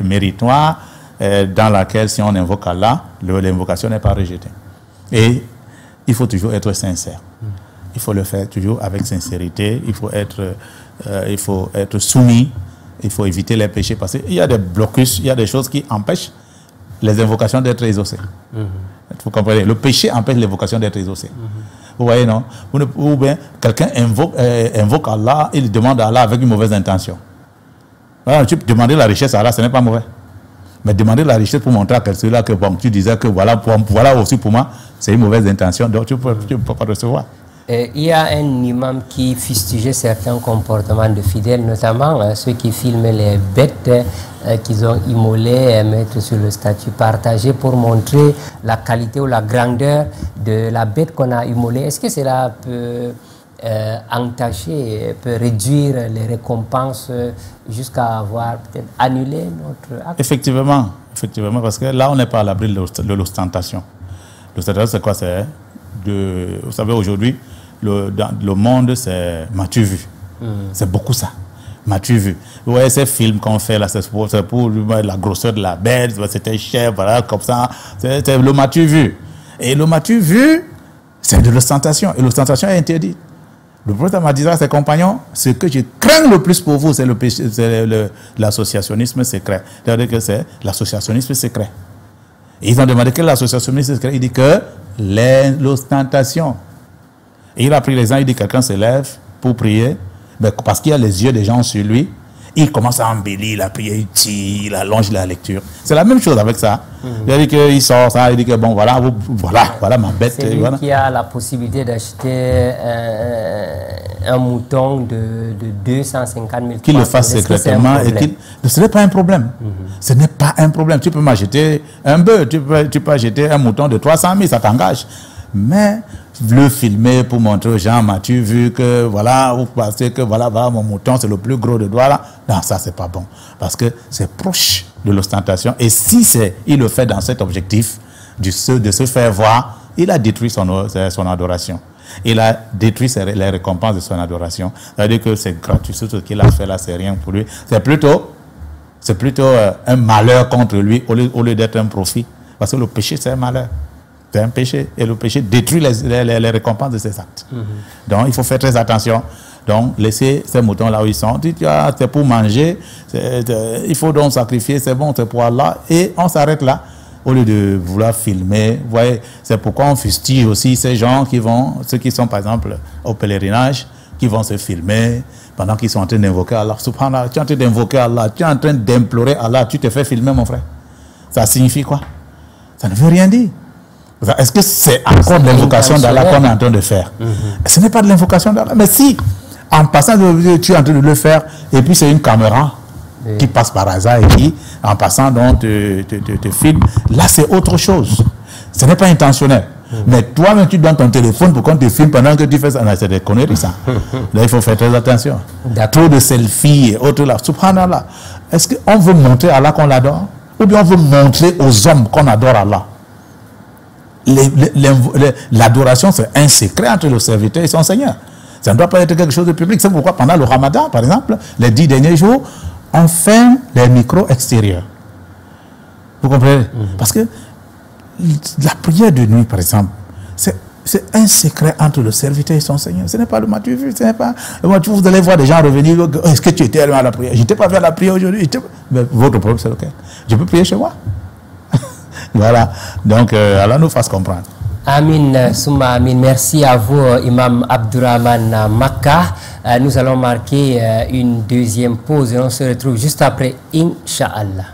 S3: méritoire dans laquelle si on invoque Allah, l'invocation n'est pas rejetée. Et il faut toujours être sincère. Il faut le faire toujours avec sincérité, il faut être soumis, il faut éviter les péchés parce qu'il y a des blocus, il y a des choses qui empêchent les invocations d'être exaucées. Vous comprenez? Le péché empêche l'évocation d'être exaucée. Vous voyez, non? Ou bien quelqu'un invoque Allah, il demande à Allah avec une mauvaise intention. Alors, tu peux demander la richesse à Allah, ce n'est pas mauvais. Mais demander la richesse pour montrer à quelqu'un que bon, tu disais que voilà aussi pour moi, c'est une mauvaise intention, donc tu ne peux pas recevoir.
S1: Il y a un imam qui fustigeait certains comportements de fidèles, notamment ceux qui filment les bêtes qu'ils ont immolées et mettre sur le statut partagé pour montrer la qualité ou la grandeur de la bête qu'on a immolée. Est-ce que cela peut entacher, peut réduire les récompenses jusqu'à avoir peut-être annulé notre acte?
S3: Effectivement, parce que là on n'est pas à l'abri de l'ostentation. L'ostentation c'est quoi? Vous savez aujourd'hui, le monde, c'est m'as-tu vu? C'est beaucoup ça. M'as-tu vu? Vous voyez ces films qu'on fait là, c'est pour la grosseur de la bête, c'était cher, voilà, comme ça. C'est le m'as-tu vu? Et le m'as-tu vu, c'est de l'ostentation. Et l'ostentation est interdite. Le prophète m'a dit à ses compagnons, ce que je crains le plus pour vous, c'est l'associationnisme secret. C'est-à-dire que c'est l'associationnisme secret. Et ils ont demandé quel est l'associationnisme secret? Il dit que l'ostentation. Et il a pris l'exemple, il dit quelqu'un se lève pour prier, mais parce qu'il y a les yeux des gens sur lui, il commence à embellir la prière, il tire, il allonge la lecture. C'est la même chose avec ça. Il dit qu'il sort ça, il dit que bon, voilà ma bête.
S1: C'est lui qui a la possibilité d'acheter un mouton de 250 000 francs.
S3: Qu'il le fasse secrètement. Ce n'est pas un problème. Ce n'est pas un problème. Tu peux m'acheter un bœuf, tu peux acheter un mouton de 300 000, ça t'engage. Mais le filmer pour montrer aux gens, m'as-tu vu que voilà, vous pensez que voilà mon mouton c'est le plus gros de doigts là? Non, ça c'est pas bon. Parce que c'est proche de l'ostentation. Et si il le fait dans cet objectif de se faire voir, il a détruit son adoration. Il a détruit les récompenses de son adoration. C'est-à-dire que c'est gratuit. Ce qu'il a fait là, c'est rien pour lui. C'est plutôt un malheur contre lui au lieu d'être un profit. Parce que le péché, c'est un malheur. C'est un péché. Et le péché détruit les récompenses de ses actes. Donc, il faut faire très attention. Donc, laissez ces moutons là où ils sont. C'est pour manger. Il faut donc sacrifier. C'est bon, c'est pour Allah. Et on s'arrête là. Au lieu de vouloir filmer. Vous voyez, c'est pourquoi on fustige aussi ces gens ceux qui sont par exemple au pèlerinage, qui vont se filmer pendant qu'ils sont en train d'invoquer Allah. Subhanallah, tu es en train d'invoquer Allah, tu es en train d'implorer Allah, tu te fais filmer, mon frère. Ça signifie quoi? Ça ne veut rien dire. Est-ce que c'est encore de l'invocation d'Allah qu'on est en train de faire? Ce n'est pas de l'invocation d'Allah. Mais si, en passant, tu es en train de le faire, et puis c'est une caméra qui passe par hasard et qui, en passant, donc, te filme, là c'est autre chose. Ce n'est pas intentionnel. Mais toi-même, tu donnes ton téléphone pour qu'on te filme pendant que tu fais ça. C'est des conneries, ça. Là, il faut faire très attention. Trop de selfies et autres là. Subhanallah. Est-ce qu'on veut montrer à Allah qu'on l'adore? Ou bien on veut montrer aux hommes qu'on adore Allah? l'adoration, c'est un secret entre le serviteur et son Seigneur. Ça ne doit pas être quelque chose de public. C'est pourquoi pendant le Ramadan, par exemple, les 10 derniers jours, on ferme les micros extérieurs. Vous comprenez? Parce que la prière de nuit, par exemple, c'est un secret entre le serviteur et son Seigneur. Ce n'est pas le match vu, ce n'est pas... Vous allez voir des gens revenir, est-ce que tu étais à la prière? Je n'étais pas fait à la prière aujourd'hui. Mais votre problème, c'est lequel? Je peux prier chez moi. Voilà. Donc, Allah nous fasse comprendre.
S1: Amin, Souma Amin. Merci à vous, Imam Abdurrahman Makka. Nous allons marquer une deuxième pause et on se retrouve juste après, Inch'Allah.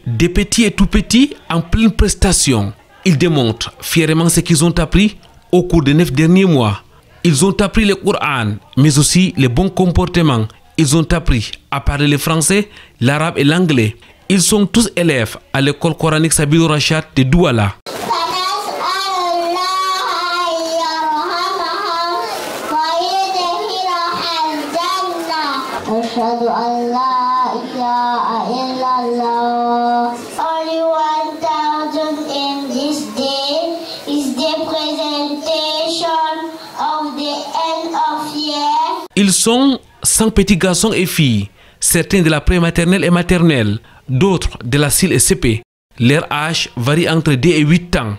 S12: Des petits et tout petits en pleine prestation, ils démontrent fièrement ce qu'ils ont appris au cours des 9 derniers mois. Ils ont appris le Coran, mais aussi les bons comportements. Ils ont appris à parler le français, l'arabe et l'anglais. Ils sont tous élèves à l'école coranique Sabilou Rachad de Douala. Ils sont 100 petits garçons et filles, certains de la prématernelle et maternelle, d'autres de la CIL et CP. Leur âge varie entre 2 et 8 ans,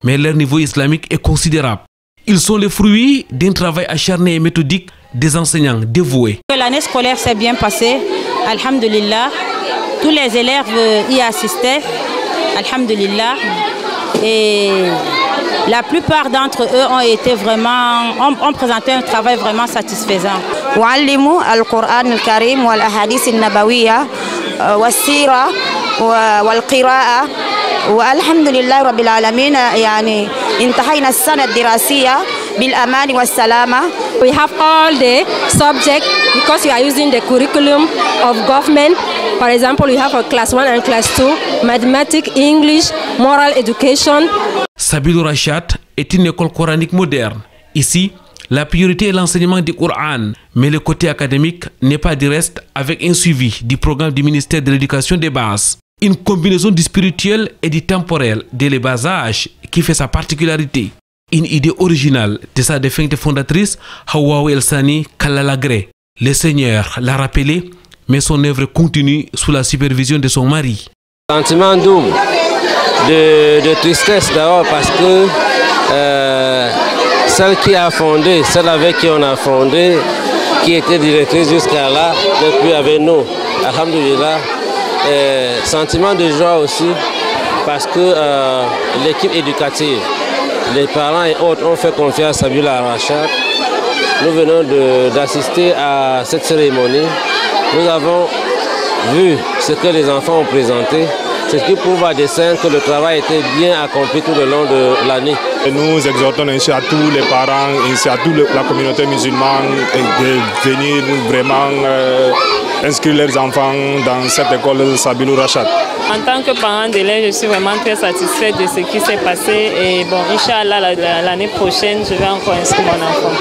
S12: mais leur niveau islamique est considérable. Ils sont le fruit d'un travail acharné et méthodique des enseignants dévoués.
S13: L'année scolaire s'est bien passée, alhamdulillah. Tous les élèves y assistaient, alhamdulillah. Et la plupart d'entre eux ont présenté un travail vraiment satisfaisant.
S14: وعلموا القرآن الكريم والأحاديث النبوية والسيرة والقراءة والحمد لله رب العالمين يعني انتهينا السنة الدراسية بالأمان والسلامة.
S15: We have all the subjects because we are using the curriculum of government. For example, we have a class 1 and class 2, mathematics, English, moral education.
S12: Sabilou Rachad est une école coranique moderne. Ici, la priorité est l'enseignement du Coran, mais le côté académique n'est pas du reste avec un suivi du programme du ministère de l'Éducation des bases. Une combinaison du spirituel et du temporel dès le bas âge qui fait sa particularité. Une idée originale de sa défunte fondatrice, Hawaou El Sani Kalalagré. Le Seigneur l'a rappelé, mais son œuvre continue sous la supervision de son mari.
S16: Sentiment double, de tristesse d'abord parce que celle qui a fondé, celle avec qui on a fondé, qui était directrice jusqu'à là, n'est plus avec nous. Alhamdulillah. Sentiment de joie aussi parce que l'équipe éducative, les parents et autres ont fait confiance à Sabilou Rachad. Nous venons d'assister à cette cérémonie. Nous avons vu ce que les enfants ont présenté, ce qui prouve à dessein que le travail était bien accompli tout le long de l'année.
S17: Nous exhortons ainsi à tous les parents, ainsi à toute la communauté musulmane de venir vraiment inscrire leurs enfants dans cette école Sabilou Rachad.
S18: En tant que parent d'élève, je suis vraiment très satisfaite de ce qui s'est passé et bon, Inch'Allah, l'année prochaine, je vais encore inscrire mon enfant.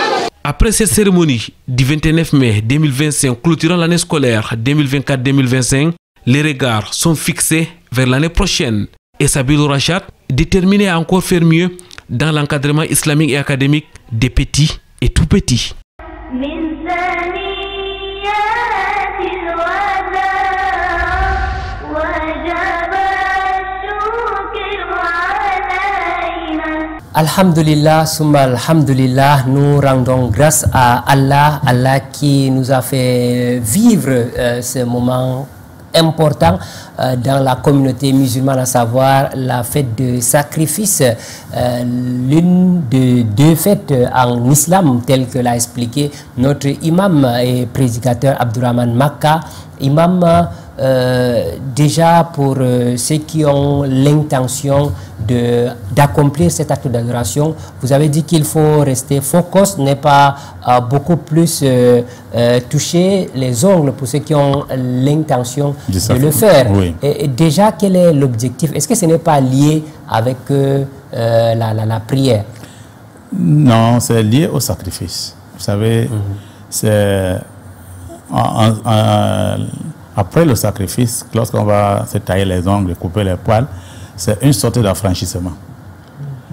S12: Après cette cérémonie du 29 mai 2025 clôturant l'année scolaire 2024-2025, les regards sont fixés vers l'année prochaine. Et Sabilou Rachad déterminé à encore faire mieux dans l'encadrement islamique et académique des petits et tout petits.
S1: Alhamdulillah, summa alhamdulillah, nous rendons grâce à Allah, Allah qui nous a fait vivre ce moment important dans la communauté musulmane, à savoir la fête de sacrifice, l'une de deux fêtes en islam, telle que l'a expliqué notre imam et prédicateur Abdurrahman Makka. Imam, déjà pour ceux qui ont l'intention d'accomplir cet acte d'adoration, vous avez dit qu'il faut rester focus, n'est pas beaucoup plus toucher les ongles pour ceux qui ont l'intention de le faire.
S3: Oui.
S1: Et déjà, quel est l'objectif? Est-ce que ce n'est pas lié avec la prière?
S3: Non, c'est lié au sacrifice. Vous savez, c'est après le sacrifice, lorsqu'on va se tailler les ongles, couper les poils, c'est une sorte d'affranchissement.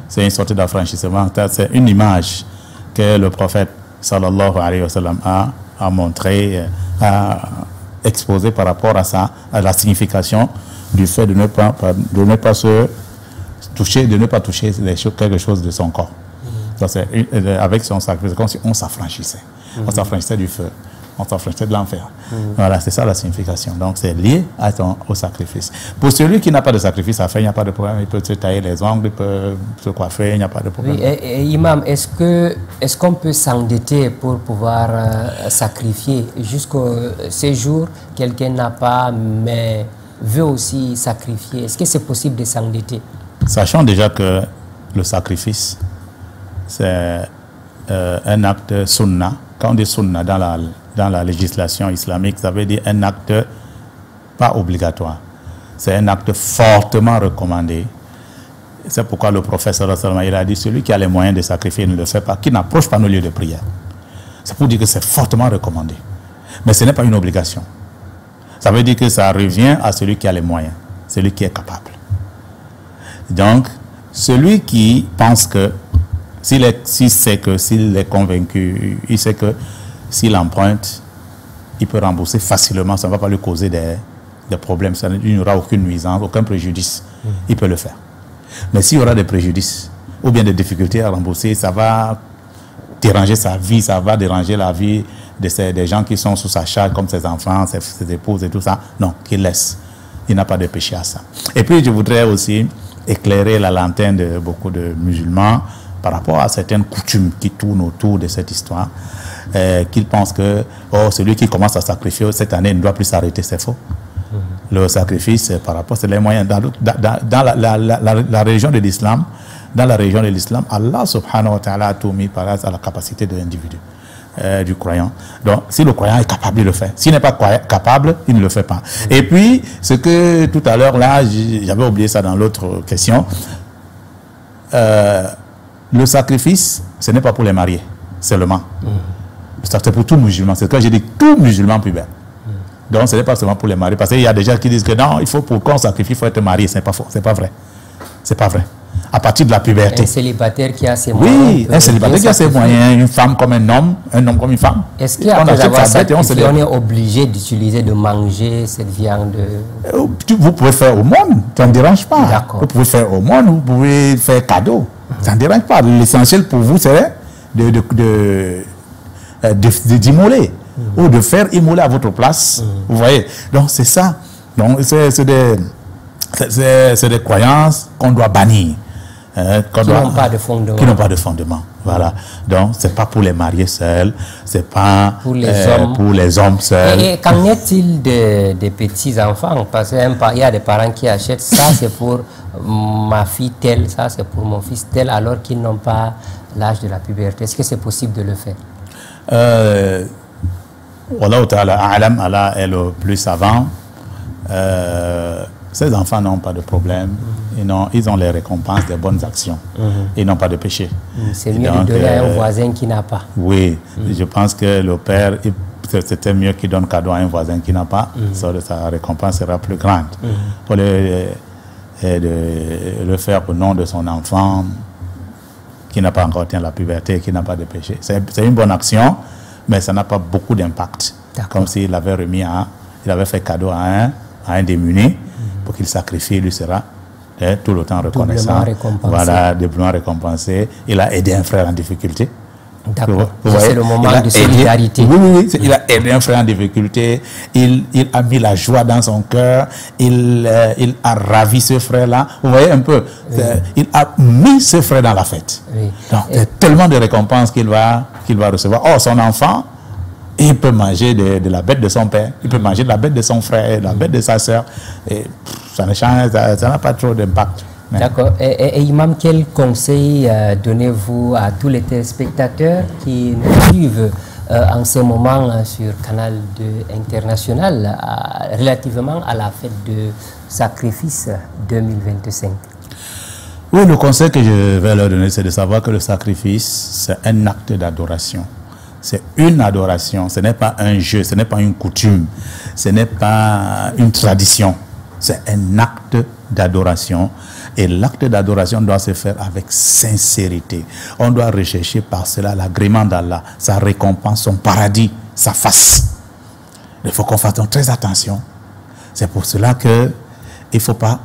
S3: C'est une sorte d'affranchissement. C'est une image que le prophète sallallahu alayhi wa sallam a montré, a exposé par rapport à la signification du fait de ne pas se toucher, de ne pas toucher quelque chose de son corps. Avec son sacrifice, comme si on s'affranchissait. On s'affranchissait du feu. On s'affranchissait de l'enfer. Voilà, c'est ça la signification. Donc, c'est lié au sacrifice. Pour celui qui n'a pas de sacrifice à faire, il n'y a pas de problème. Il peut se tailler les ongles, il peut se coiffer, il n'y a pas de problème.
S1: Oui, et Imam, est-ce qu'on peut s'endetter pour pouvoir sacrifier jusqu'au séjour? Quelqu'un n'a pas, mais veut aussi sacrifier. Est-ce que c'est possible de s'endetter?
S3: Sachant déjà que le sacrifice, c'est un acte sunna. Quand on dit sunna dans la législation islamique, ça veut dire un acte pas obligatoire. C'est un acte fortement recommandé. C'est pourquoi le prophète sallallahu alayhi wa sallam, il a dit, celui qui a les moyens de sacrifier ne le fait pas, qui n'approche pas nos lieux de prière. C'est pour dire que c'est fortement recommandé. Mais ce n'est pas une obligation. Ça veut dire que ça revient à celui qui a les moyens, celui qui est capable. Donc, celui qui pense que, s'il sait que, s'il est convaincu, il sait que s'il emprunte, il peut rembourser facilement, ça ne va pas lui causer des problèmes, il n'y aura aucune nuisance, aucun préjudice, il peut le faire. Mais s'il y aura des préjudices ou bien des difficultés à rembourser, ça va déranger sa vie, ça va déranger la vie des gens qui sont sous sa charge, comme ses enfants, ses épouses et tout ça. Non, qu'il laisse. Il n'a pas de péché à ça. Et puis, je voudrais aussi éclairer la lanterne de beaucoup de musulmans par rapport à certaines coutumes qui tournent autour de cette histoire, qu'ils pensent que celui qui commence à sacrifier cette année ne doit plus s'arrêter, c'est faux. Le sacrifice, par rapport, c'est les moyens. Dans la religion de l'islam, Allah subhanahu wa ta'ala a tout mis par à la capacité de l'individu, du croyant. Donc, si le croyant est capable, il le fait. S'il n'est pas capable, il ne le fait pas. Et puis, ce que tout à l'heure, là, j'avais oublié ça dans l'autre question, le sacrifice, ce n'est pas pour les mariés seulement. C'est pour tout musulman. C'est ce que j'ai dit, tout musulman pubère. Donc, ce n'est pas seulement pour les mariés. Parce qu'il y a des gens qui disent que non, il faut pour qu'on sacrifie, il faut être marié. C'est pas faux. C'est pas vrai. C'est pas vrai. À partir de la puberté.
S1: Un célibataire qui a ses moyens.
S3: Oui, un célibataire qui a ses moyens, une femme comme un homme comme une femme.
S1: Est-ce qu'après avoir sacrifié, on est obligé d'utiliser, de manger cette viande?
S3: Vous pouvez faire au monde, ça ne dérange pas. Vous pouvez faire au monde, vous pouvez faire cadeau. Ça ne dérange pas. L'essentiel pour vous, c'est d'immoler ou de faire immoler à votre place. Vous voyez. Donc, c'est ça. Donc, c'est des croyances qu'on doit bannir.
S1: Qui n'ont pas de fondement.
S3: Qui n'ont pas de fondement. Voilà. Donc, ce n'est pas pour les mariés seuls, ce n'est pas pour les hommes seuls.
S1: Et qu'en est-il des petits-enfants? Parce qu'il y a des parents qui achètent ça, c'est pour ma fille telle, ça c'est pour mon fils tel, alors qu'ils n'ont pas l'âge de la puberté. Est-ce que c'est possible de le faire?
S3: Wallahu ta'ala a'lam, Allah est le plus savant. Ces enfants n'ont pas de problème. Ils ont les récompenses des bonnes actions. Ils n'ont pas de péché.
S1: C'est mieux de donner à un voisin qui n'a pas.
S3: Oui, je pense que le père, c'était mieux qu'il donne cadeau à un voisin qui n'a pas. Sa récompense sera plus grande. Pour le faire au nom de son enfant qui n'a pas encore atteint la puberté, qui n'a pas de péché. C'est une bonne action, mais ça n'a pas beaucoup d'impact. Comme s'il avait il avait fait cadeau à un démuni pour qu'il sacrifie, lui sera tout le temps reconnaissant. Voilà, doublement récompensé. Il a aidé un frère en difficulté.
S1: D'accord. C'est le moment de solidarité.
S3: Oui, il a aidé un frère en difficulté. Il a mis la joie dans son cœur. Il a ravi ce frère-là. Vous voyez un peu. Il a mis ce frère dans la fête. Donc, il y a tellement de récompenses qu'il va recevoir. Or, son enfant, il peut manger de la bête de son père, il peut manger de la bête de son frère, de la bête de sa sœur. Et ça ne change, ça n'a pas trop d'impact.
S1: D'accord. Et Imam, quel conseil donnez-vous à tous les téléspectateurs qui nous suivent en ce moment sur Canal 2 International relativement à la fête de sacrifice 2025?
S3: Oui, le conseil que je vais leur donner, c'est de savoir que le sacrifice, c'est un acte d'adoration. C'est une adoration, ce n'est pas un jeu, ce n'est pas une coutume, ce n'est pas une tradition. C'est un acte d'adoration. Et l'acte d'adoration doit se faire avec sincérité. On doit rechercher par cela l'agrément d'Allah, sa récompense, son paradis, sa face. Il faut qu'on fasse donc très attention. C'est pour cela qu'il ne faut pas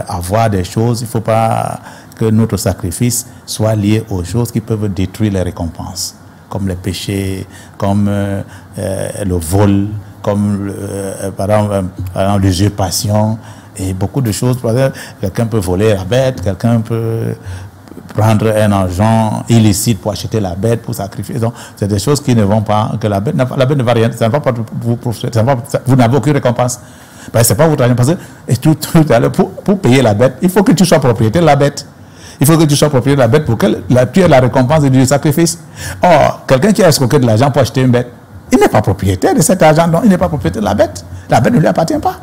S3: avoir des choses, il ne faut pas que notre sacrifice soit lié aux choses qui peuvent détruire les récompenses, comme les péchés, comme le vol, comme par exemple l'usurpation et beaucoup de choses. Quelqu'un peut voler la bête, quelqu'un peut prendre un argent illicite pour acheter la bête, pour sacrifier. Donc, c'est des choses qui ne vont pas, que la bête ne va rien, ça ne va pas vous n'avez aucune récompense. C'est pas votre argent, parce que et tout à l'heure, pour payer la bête, il faut que tu sois propriétaire de la bête. Il faut que tu sois propriétaire de la bête pour que tu aies la récompense du sacrifice. Or, quelqu'un qui a escroqué de l'argent pour acheter une bête, il n'est pas propriétaire de cet argent, donc il n'est pas propriétaire de la bête. La bête ne lui appartient pas.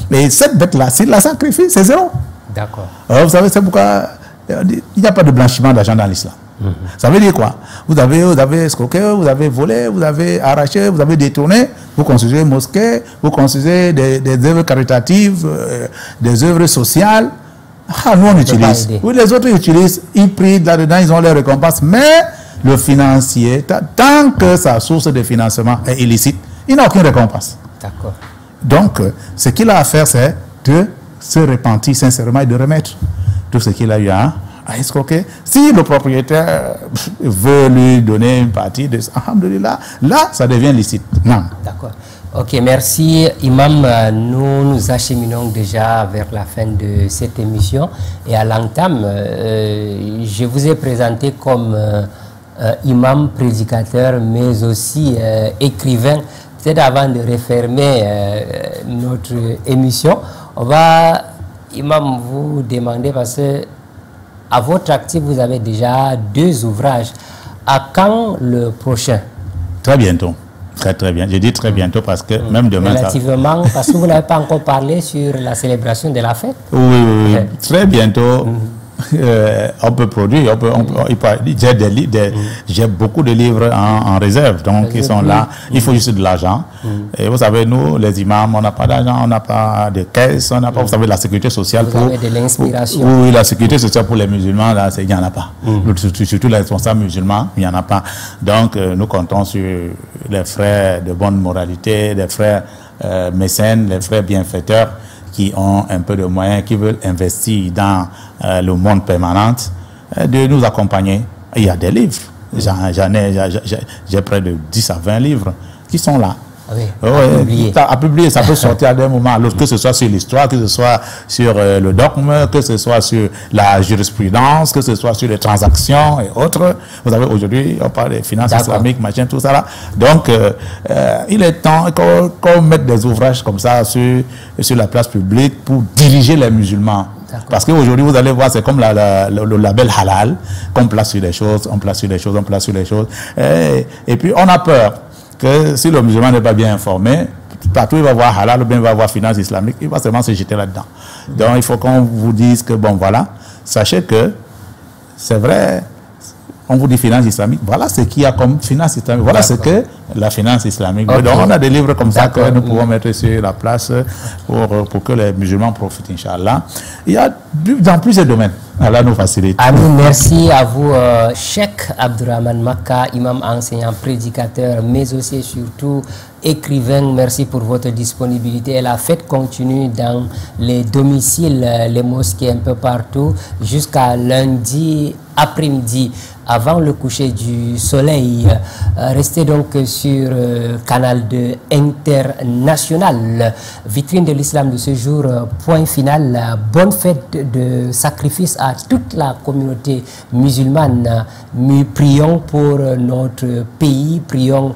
S3: Mais cette bête-là, s'il la sacrifie, c'est zéro.
S1: D'accord.
S3: Vous savez, c'est pourquoi il n'y a pas de blanchiment d'argent dans l'islam. Ça veut dire quoi? Vous avez escroqué, vous avez volé, vous avez arraché, vous avez détourné, vous construisez une mosquée, vous construisez des œuvres caritatives, des œuvres sociales. Ah, nous on utilise. Oui, les autres utilisent, ils prient là-dedans, ils ont leurs récompenses, mais le financier, tant que sa source de financement est illicite, il n'a aucune récompense.
S1: D'accord.
S3: Donc, ce qu'il a à faire, c'est de se repentir sincèrement et de remettre tout ce qu'il a eu à escroquer. Si le propriétaire veut lui donner une partie de ça, alhamdoulilah, là, ça devient licite. Non.
S1: D'accord. Ok, merci Imam. Nous acheminons déjà vers la fin de cette émission. Et à l'entame, je vous ai présenté comme imam, prédicateur, mais aussi écrivain. Peut-être avant de refermer notre émission, on va, Imam, vous demander, parce que à votre actif, vous avez déjà 2 ouvrages. À quand le prochain?
S3: Très bientôt. Très bien. Je dis très bientôt parce que même demain...
S1: Relativement, parce que vous n'avez pas encore parlé sur la célébration de la fête.
S3: Oui. Très bientôt. On peut produire, j'ai beaucoup de livres en réserve, donc ils sont là, il faut juste de l'argent. Et vous savez, nous, les imams, on n'a pas d'argent, on n'a pas de caisse, on n'a pas, vous savez, la sécurité sociale.
S1: Vous avez de l'inspiration.
S3: Oui, la sécurité sociale pour les musulmans, là, il n'y en a pas. Surtout les responsables musulmans, il n'y en a pas. Donc, nous comptons sur les frères de bonne moralité, les frères mécènes, les frères bienfaiteurs, qui ont un peu de moyens, qui veulent investir dans le monde permanent, de nous accompagner. Il y a des livres. J'ai près de 10 à 20 livres qui sont là. À publier, ça peut sortir à des moments à l'autre, que ce soit sur l'histoire, que ce soit sur le dogme, que ce soit sur la jurisprudence, que ce soit sur les transactions et autres. Vous savez, aujourd'hui, on parle des finances islamiques, machin, tout ça là. Donc, il est temps qu'on mette des ouvrages comme ça sur la place publique pour diriger les musulmans. Parce qu'aujourd'hui, vous allez voir, c'est comme le label halal, qu'on place sur les choses, on place sur les choses, on place sur les choses. Et puis, on a peur que si le musulman n'est pas bien informé, partout il va voir halal ou bien il va voir finance islamique, il va seulement se jeter là-dedans. Donc il faut qu'on vous dise que, bon voilà, sachez que c'est vrai, on vous dit finance islamique, voilà ce qu'il y a comme finance islamique, voilà ce que la finance islamique. Okay. Donc on a des livres comme ça que nous pouvons mettre sur la place pour que les musulmans profitent, Inch'Allah. Il y a dans plusieurs domaines. Allah nous facilite.
S1: Amin, merci à vous, Cheikh Abdourahmane Makka, imam, enseignant, prédicateur, mais aussi et surtout écrivain. Merci pour votre disponibilité. Et la fête continue dans les domiciles, les mosquées un peu partout, jusqu'à lundi après-midi. avant le coucher du soleil. Restez donc sur Canal 2 International. Vitrine de l'islam de ce jour, point final. Bonne fête de sacrifice à toute la communauté musulmane. Nous prions pour notre pays, prions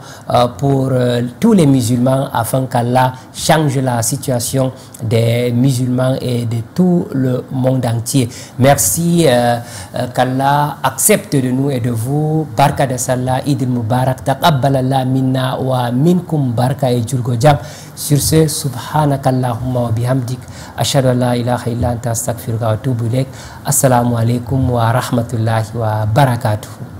S1: pour tous les musulmans afin qu'Allah change la situation des musulmans et de tout le monde entier. Merci qu'Allah accepte de nous et de vous. Barka de Salah, Eid Mubarak, taqabbalallah minna wa minkum barka et julgo jam. Sur ce, subhanakallahumma wa bihamdik, ashhadu an la ilaha illa anta astaghfiruka wa atubu ilaik. Assalamu alaikum wa rahmatullahi wa barakatuh.